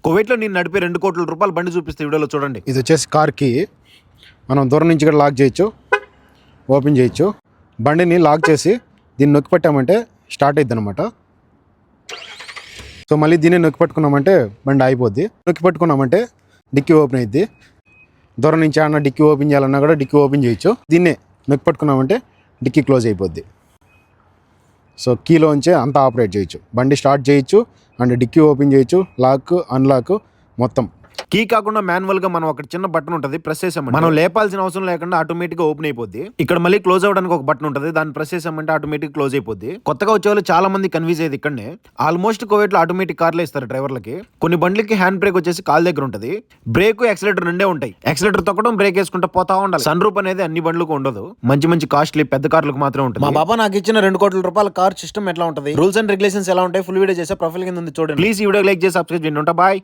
కువైట్లో నేను నడిపే 2 కోట్ల రూపాయల బండి చూపిస్తే వీడియోలో చూడండి. ఇది వచ్చేసి కార్కి మనం దూరం నుంచి కూడా లాక్ చేయొచ్చు, ఓపెన్ చేయొచ్చు. బండిని లాక్ చేసి దీన్ని నొక్కి పెట్టామంటే స్టార్ట్ అవుతుంది అనమాట. సో మళ్ళీ దీన్ని నొక్కి పట్టుకున్నామంటే బండి అయిపోద్ది. నొక్కి పట్టుకున్నామంటే డిక్కీ ఓపెన్ అయ్యిద్ది. దూరం నుంచి ఏమన్నా డిక్కీ ఓపెన్ చేయాలన్నా కూడా డిక్కీ ఓపెన్ చేయొచ్చు. దీన్నే నొక్కి పట్టుకున్నామంటే డిక్కీ క్లోజ్ అయిపోద్ది. సో కీలోంచే అంతా ఆపరేట్ చేయొచ్చు. బండి స్టార్ట్ చేయొచ్చు అండ్ డిక్కీ ఓపెన్ చేయొచ్చు, లాక్ అన్లాక్ మొత్తం. కీ కాకుండా మాన్యువల్ గా మనం ఒక చిన్న బటన్ ఉంటుంది, ప్రెస్ చేసామంటే మనం లేపాల్సిన అవసరం లేకుండా ఆటోమేటిక్ గా ఓపెన్ అయిపోద్ది. ఇక్కడ మళ్ళీ క్లోజ్ అవ్వడానికి ఒక బటన్ ఉంటుంది, దాన్ని ప్రెస్ చేసామంటే ఆటోమేటిక్ క్లోజ్ అయిపోద్ది. కొత్తగా వచ్చే వాళ్ళు చాలా మంది కన్ఫ్యూజ్ అయ్యేది ఇక్కడనే. ఆల్మోస్ట్ కువైట్ లో ఆటోమేటిక్ కార్లే ఇస్తారు డ్రైవర్లకి. కొన్ని బండ్లకి హ్యాండ్ బ్రేక్ వచ్చేసి కాల్ దగ్గర ఉంటుంది, బ్రేక్ యాక్సిలేటర్ రెండే ఉంటాయి. యాక్సిలేటర్ తొక్కడం, బ్రేక్ వేసుకుంటూ పోతా ఉండాలి. సన్ రూప్ అనేది అన్ని బండ్లకు ఉండదు, మంచి మంచి కాస్ట్లీ పెద్ద కార్లకు మాత్రం ఉంటుంది. మా బాబా నాకు ఇచ్చిన 2 కోట్ల రూపాయల కార్ సిస్టమ్ ఎట్లా ఉంటుంది, రూల్స్ అండ్ రెగ్యులేషన్స్ ఎలా ఉంటాయి, ఫుల్ వీడియో చేసే ప్రొఫైల్ కింద ఉంది చూడండి. ప్లీజ్ ఈ వీడియో లైక్ చేసి సబ్స్క్రైబ్ చేయండి. బాయ్.